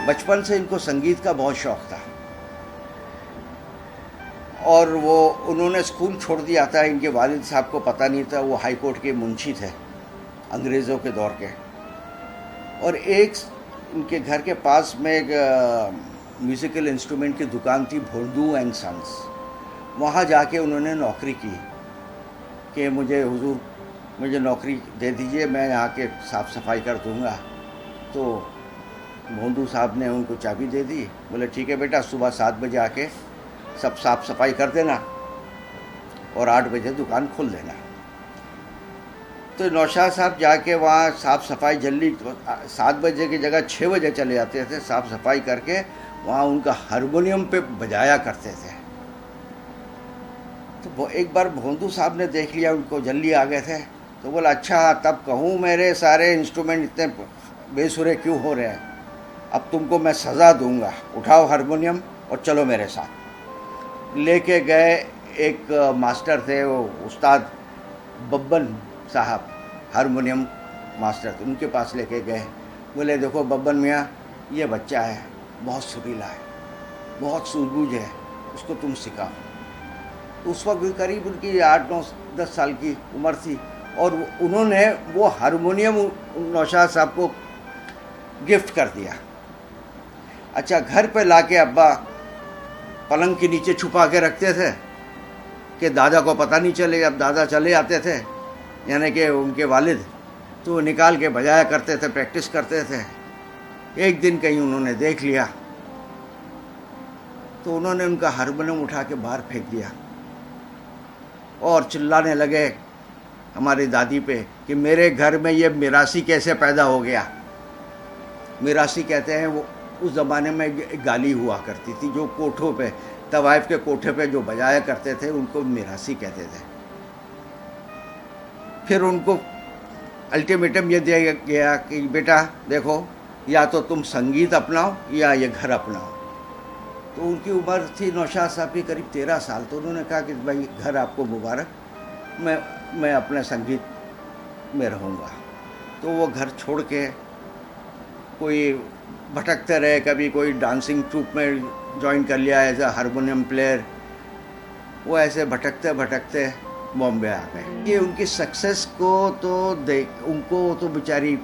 बचपन से इनको संगीत का बहुत शौक़ था और वो उन्होंने स्कूल छोड़ दिया था। इनके वालिद साहब को पता नहीं था, वो हाई कोर्ट के मुंशी थे अंग्रेज़ों के दौर के। और एक इनके घर के पास में एक म्यूज़िकल इंस्ट्रूमेंट की दुकान थी, भोंदू एंड सन्स। वहाँ जाके उन्होंने नौकरी की कि मुझे हुजूर मुझे नौकरी दे दीजिए, मैं यहाँ के साफ़ सफाई कर दूँगा। तो भोंदू साहब ने उनको चाबी दे दी। बोले ठीक है बेटा, सुबह 7 बजे आके सब साफ़ सफाई कर देना और 8 बजे दुकान खोल देना। तो नौशाद साहब जाके वहाँ साफ़ सफाई जल्दी 7 बजे की जगह 6 बजे चले जाते थे। साफ़ सफाई करके वहाँ उनका हारमोनियम पे बजाया करते थे। तो वो एक बार भोंदू साहब ने देख लिया, उनको जल्दी आ गए थे। तो बोला अच्छा, तब कहूँ मेरे सारे इंस्ट्रूमेंट इतने बेसुरे क्यों हो रहे हैं, अब तुमको मैं सज़ा दूंगा, उठाओ हारमोनियम और चलो मेरे साथ। लेके गए, एक मास्टर थे, वो उस्ताद बब्बन साहब हारमोनियम मास्टर थे, उनके पास लेके गए। बोले देखो बब्बन मियाँ, ये बच्चा है, बहुत सुरीला है, बहुत सूझबूझ है, उसको तुम सिखाओ। उस वक्त करीब उनकी 8-9-10 साल की उम्र थी और उन्होंने वो हारमोनियम नौशाद साहब को गिफ्ट कर दिया। अच्छा, घर पे लाके अब्बा पलंग के नीचे छुपा के रखते थे कि दादा को पता नहीं चले। अब दादा चले आते थे, यानी कि उनके वालिद, तो वो निकाल के बजाया करते थे, प्रैक्टिस करते थे। एक दिन कहीं उन्होंने देख लिया तो उन्होंने उनका हारमोनियम उठा के बाहर फेंक दिया और चिल्लाने लगे हमारी दादी पे कि मेरे घर में ये मिरासी कैसे पैदा हो गया। मिरासी कहते हैं, वो उस ज़माने में गाली हुआ करती थी, जो कोठों पे, तवाइफ के कोठे पे जो बजाया करते थे उनको मिरासी कहते थे। फिर उनको अल्टीमेटम ये दिया गया कि बेटा देखो, या तो तुम संगीत अपनाओ या ये घर अपनाओ। तो उनकी उम्र थी नौशाद साहब की करीब 13 साल। तो उन्होंने कहा कि भाई घर आपको मुबारक, मैं अपने संगीत में रहूँगा। तो वो घर छोड़ के कोई भटकते रहे, कभी कोई डांसिंग ट्रूप में ज्वाइन कर लिया एज अ हारमोनियम प्लेयर। वो ऐसे भटकते भटकते बॉम्बे आ गए। ये उनकी सक्सेस को तो उनको तो बेचारी,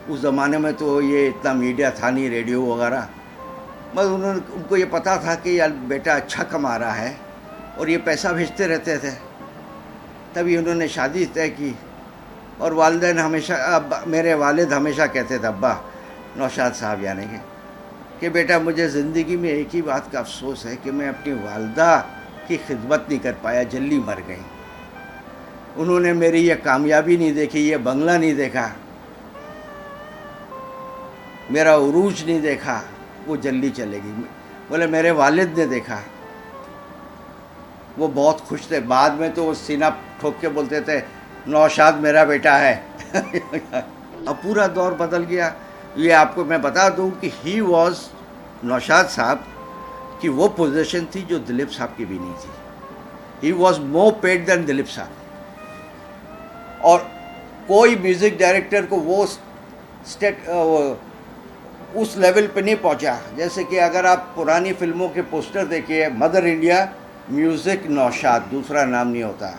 उस ज़माने में तो ये इतना मीडिया था नहीं, रेडियो वगैरह, मगर उनको ये पता था कि यार बेटा अच्छा कमा रहा है और ये पैसा भेजते रहते थे। तभी उन्होंने शादी तय की और वालिदैन हमेशा, मेरे वालिद हमेशा कहते थे, अब्बा नौशाद साहब यानी कि बेटा मुझे ज़िंदगी में एक ही बात का अफसोस है कि मैं अपनी वालदा की खिदमत नहीं कर पाया, जल्दी मर गई। उन्होंने मेरी ये कामयाबी नहीं देखी, ये बंगला नहीं देखा, मेरा उरूज नहीं देखा, वो जल्दी चलेगी। बोले मेरे वालिद ने देखा, वो बहुत खुश थे। बाद में तो वो सीना ठोक के बोलते थे नौशाद मेरा बेटा है। अब पूरा दौर बदल गया। ये आपको मैं बता दूं कि ही वॉज, नौशाद साहब की वो पोजीशन थी जो दिलीप साहब की भी नहीं थी। He was more paid than Dilip साहब। और कोई म्यूज़िक डायरेक्टर को वो उस लेवल पे नहीं पहुंचा। जैसे कि अगर आप पुरानी फिल्मों के पोस्टर देखिए, मदर इंडिया म्यूज़िक नौशाद, दूसरा नाम नहीं होता।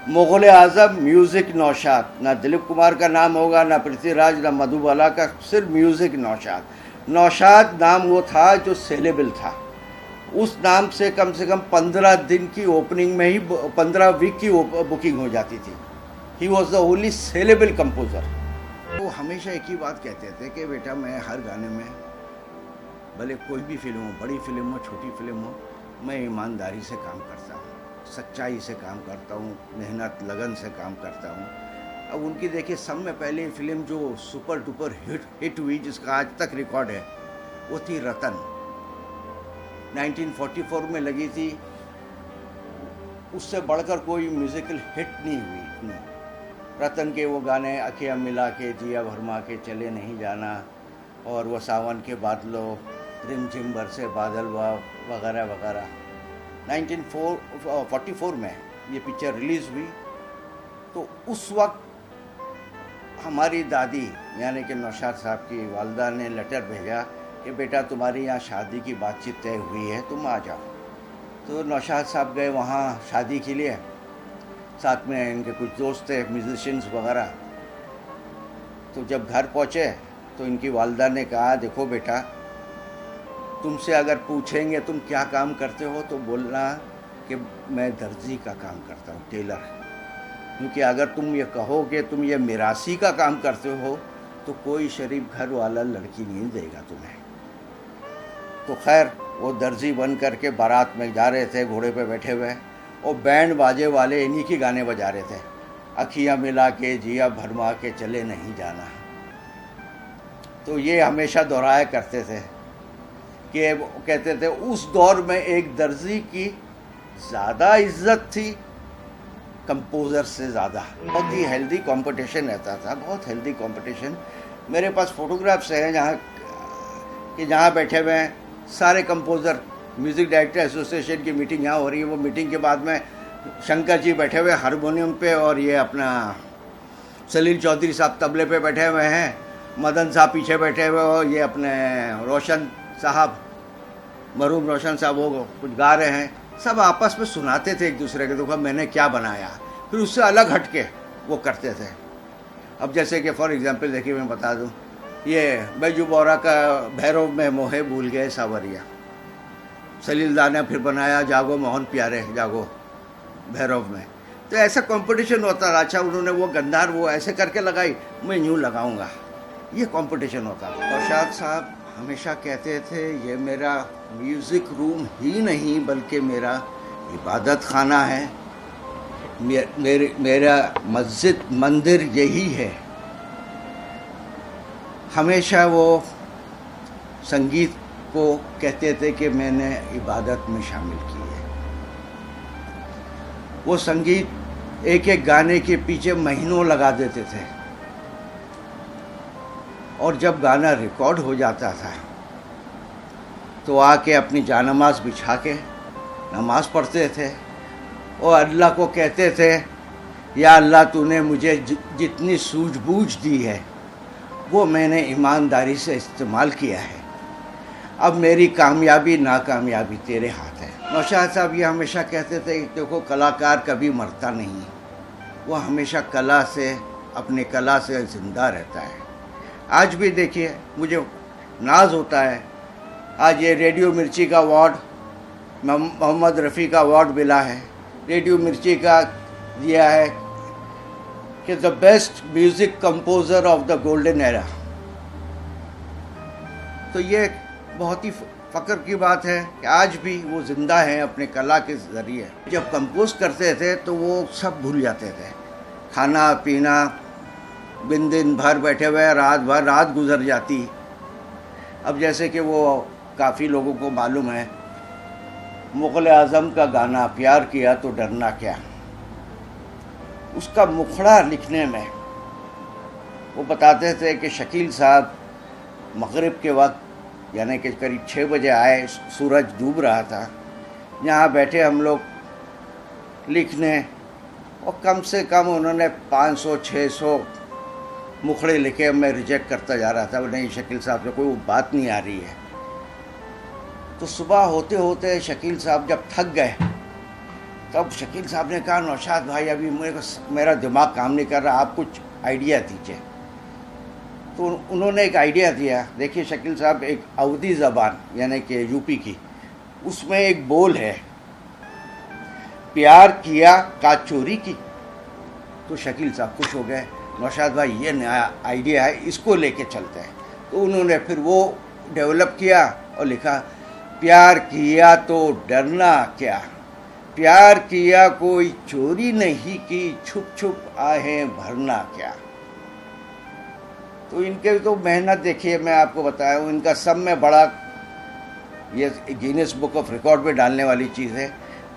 मुग़ल आज़म म्यूज़िक नौशाद, ना दिलीप कुमार का नाम होगा, ना पृथ्वीराज, ना मधुबाला का, सिर्फ म्यूज़िक नौशाद। नौशाद नाम वो था जो सेलेबल था। उस नाम से कम 15 दिन की ओपनिंग में ही 15 वीक की बुकिंग हो जाती थी। He was the only saleable composer. वो हमेशा एक ही बात कहते थे कि बेटा मैं हर गाने में, भले कोई भी फिल्म हो, बड़ी फिल्म हो, छोटी फिल्म हो, मैं ईमानदारी से काम करता हूँ, सच्चाई से काम करता हूँ, मेहनत लगन से काम करता हूँ। अब उनकी देखिए, सब में पहले फिल्म जो सुपर डुपर हिट हुई, जिसका आज तक रिकॉर्ड है, वो थी रतन। 1944 में लगी थी। उससे बढ़कर कोई म्यूज़िकल हिट नहीं हुई इतनी। रतन के वो गाने, अखियाँ मिला के, जिया भरमा के, चले नहीं जाना, और वो सावन के बादलों, रिमझिम बरसे बादल वगैरह वगैरह। 1944 में ये पिक्चर रिलीज़ हुई। तो उस वक्त हमारी दादी यानी कि नौशाद साहब की वालदा ने लेटर भेजा कि बेटा तुम्हारी यहाँ शादी की बातचीत तय हुई है, तुम आ जाओ। तो नौशाद साहब गए वहाँ शादी के लिए, साथ में इनके कुछ दोस्त थे म्यूजिशियंस वगैरह। तो जब घर पहुँचे तो इनकी वालदा ने कहा, देखो बेटा, तुमसे अगर पूछेंगे तुम क्या काम करते हो तो बोलना कि मैं दर्जी का काम करता हूँ, टेलर। क्योंकि अगर तुम ये कहोगे तुम ये मिरासी का काम करते हो तो कोई शरीफ घर वाला लड़की नहीं देगा तुम्हें। तो खैर वो दर्जी बन करके बारात में जा रहे थे घोड़े पे बैठे हुए, और बैंड बाजे वाले इन्हीं के गाने बजा रहे थे, अखियाँ मिला के जिया भरमा के चले नहीं जाना। तो ये हमेशा दोहराया करते थे कि वो कहते थे उस दौर में एक दर्जी की ज़्यादा इज्जत थी कंपोज़र से ज़्यादा। बहुत ही हेल्दी कंपटीशन रहता था, बहुत हेल्दी कंपटीशन। मेरे पास फोटोग्राफ्स हैं जहाँ बैठे हुए हैं सारे कंपोज़र। म्यूज़िक डायरेक्टर एसोसिएशन की मीटिंग यहाँ हो रही है, वो मीटिंग के बाद में शंकर जी बैठे हुए हारमोनियम पे, और ये अपना सलील चौधरी साहब तबले पे बैठे हुए हैं, मदन साहब पीछे बैठे हुए, और ये अपने रोशन साहब, मरूम रोशन साहब, वो कुछ गा रहे हैं। सब आपस में सुनाते थे एक दूसरे के, देखो मैंने क्या बनाया, फिर उससे अलग हट के वो करते थे। अब जैसे कि फॉर एग्जांपल देखिए मैं बता दूं, ये बैजू बोरा का भैरव में मोहे भूल गए सावरिया, सलील दा ने फिर बनाया जागो मोहन प्यारे जागो भैरव में। तो ऐसा कंपटीशन होता था। अच्छा उन्होंने वो गंधार वो ऐसे करके लगाई, मैं यूँ लगाऊंगा, ये कंपटीशन होता था। नौशाद साहब हमेशा कहते थे ये मेरा म्यूज़िक रूम ही नहीं बल्कि मेरा इबादत खाना है, मेरा मस्जिद मंदिर यही है। हमेशा वो संगीत को कहते थे कि मैंने इबादत में शामिल की है। वो संगीत एक एक गाने के पीछे महीनों लगा देते थे, और जब गाना रिकॉर्ड हो जाता था तो आके अपनी जानमाज़ बिछा के नमाज़ पढ़ते थे और अल्लाह को कहते थे, या अल्लाह तूने मुझे जितनी सूझबूझ दी है वो मैंने ईमानदारी से इस्तेमाल किया है, अब मेरी कामयाबी नाकामयाबी तेरे हाथ है। नौशाद साहब ये हमेशा कहते थे कि देखो कलाकार कभी मरता नहीं, वो हमेशा कला से अपने कला से ज़िंदा रहता है। आज भी देखिए मुझे नाज होता है, आज ये रेडियो मिर्ची का अवार्ड मोहम्मद रफ़ी का अवार्ड मिला है, रेडियो मिर्ची का दिया है कि the best music composer of the golden era. तो ये बहुत ही फ़ख्र की बात है कि आज भी वो ज़िंदा हैं अपने कला के ज़रिए। जब कंपोज करते थे तो वो सब भूल जाते थे, खाना पीना, दिन भर बैठे हुए रात गुजर जाती। अब जैसे कि वो काफ़ी लोगों को मालूम है, मुग़ल आज़म का गाना प्यार किया तो डरना क्या, उसका मुखड़ा लिखने में वो बताते थे कि शकील साहब मग़रिब के वक्त यानी कि करीब 6 बजे आए, सूरज डूब रहा था, यहाँ बैठे हम लोग लिखने, और कम से कम उन्होंने 500-600 मुखड़े लिखे। मैं रिजेक्ट करता जा रहा था, नहीं शकील साहब से कोई बात नहीं आ रही है। तो सुबह होते होते शकील साहब जब थक गए तब शकील साहब ने कहा, नौशाद भाई अभी मेरा दिमाग काम नहीं कर रहा, आप कुछ आइडिया दीजिए। तो उन्होंने एक आइडिया दिया। देखिए शकील साहब एक अवधी ज़बान यानी कि यूपी की, उसमें एक बोल है, प्यार किया का चोरी की। तो शकील साहब खुश हो गए, नौशाद भाई ये नया आइडिया है, इसको लेके चलते हैं। तो उन्होंने फिर वो डेवलप किया और लिखा, प्यार किया तो डरना क्या, प्यार किया कोई चोरी नहीं की, छुप छुप आहें भरना क्या। तो इनके तो मेहनत देखिए, मैं आपको बताया हूँ, इनका सब में बड़ा ये गिनीज बुक ऑफ रिकॉर्ड में डालने वाली चीज़ है।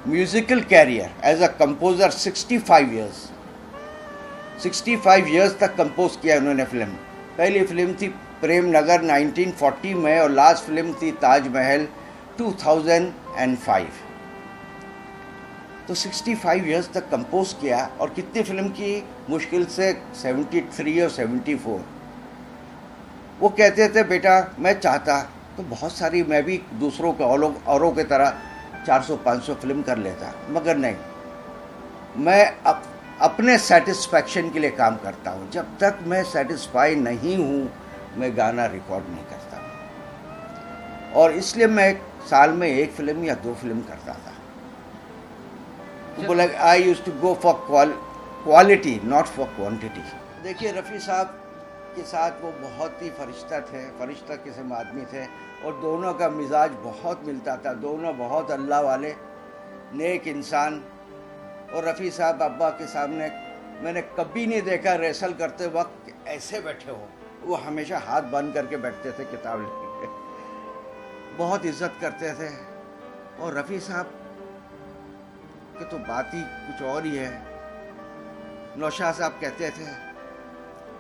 Musical career as a composer 65 years तक कंपोज किया उन्होंने। फिल्म पहली फिल्म थी प्रेम नगर 1940 में, और लास्ट फिल्म थी ताजमहल 2005। तो 65 ईयर्स तक कंपोज किया, और कितनी फिल्म की, मुश्किल से 73 और 74। वो कहते थे बेटा मैं चाहता तो बहुत सारी मैं भी दूसरों के औरों की तरह 400-500 फिल्म कर लेता, मगर नहीं, मैं अपने सेटिस्फैक्शन के लिए काम करता हूँ। जब तक मैं सेटिस्फाई नहीं हूँ, मैं गाना रिकॉर्ड नहीं करता हूँ। और इसलिए मैं साल में 1 फिल्म या 2 फिल्म करता था। तो बोला I used to go for quality not for quantity. देखिए, रफ़ी साहब के साथ वो बहुत ही फरिश्ता किस्म आदमी थे, और दोनों का मिजाज बहुत मिलता था। दोनों बहुत अल्लाह वाले नेक इंसान। और रफ़ी साहब अब्बा के सामने मैंने कभी नहीं देखा रेसल करते वक्त ऐसे बैठे हो। वो हमेशा हाथ बंद करके बैठते थे किताब लेके। बहुत इज्जत करते थे। और रफ़ी साहब की तो बात ही कुछ और ही है। नौशाद साहब कहते थे,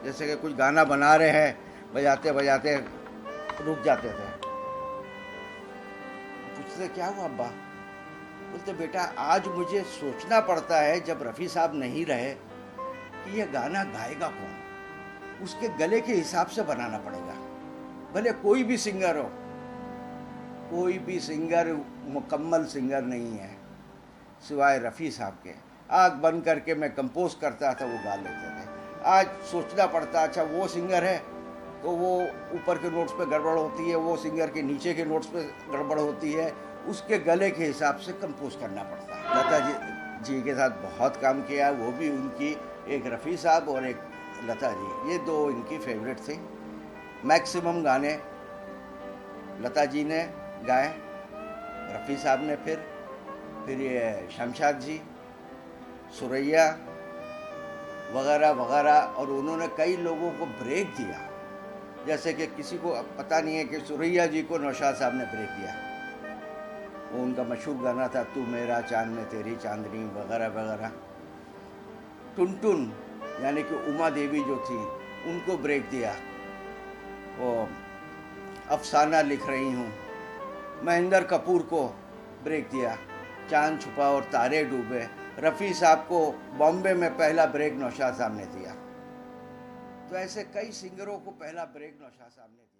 जैसे कि कुछ गाना बना रहे हैं, बजाते बजाते रुक जाते थे। पूछते क्या हुआ अब्बा? बोलते बेटा, आज मुझे सोचना पड़ता है जब रफ़ी साहब नहीं रहे कि ये गाना गाएगा कौन। उसके गले के हिसाब से बनाना पड़ेगा। भले कोई भी सिंगर हो, कोई भी सिंगर मुकम्मल सिंगर नहीं है सिवाय रफ़ी साहब के। आँख बंद करके मैं कंपोज करता था, वो गा लेते थे। आज सोचना पड़ता, अच्छा वो सिंगर है तो वो ऊपर के नोट्स पे गड़बड़ होती है, वो सिंगर के नीचे के नोट्स पे गड़बड़ होती है, उसके गले के हिसाब से कंपोज करना पड़ता है। लता जी के साथ बहुत काम किया, वो भी उनकी, एक रफ़ी साहब और एक लता जी, ये 2 इनकी फेवरेट थी। मैक्सिमम गाने लता जी ने गाए, रफ़ी साहब ने फिर ये शमशाद जी, सुरैया वगैरह वगैरह। और उन्होंने कई लोगों को ब्रेक दिया, जैसे कि किसी को पता नहीं है कि सुरैया जी को नौशाद साहब ने ब्रेक दिया। वो उनका मशहूर गाना था, तू मेरा चांद में तेरी चांदनी वगैरह वगैरह। टुनटुन यानी कि उमा देवी जो थी, उनको ब्रेक दिया। वो अफसाना लिख रही हूँ, महेंद्र कपूर को ब्रेक दिया। चांद छुपा और तारे डूबे, रफ़ी साहब को बॉम्बे में पहला ब्रेक नौशाद साहब ने दिया। तो ऐसे कई सिंगरों को पहला ब्रेक नौशाद साहब ने दिया।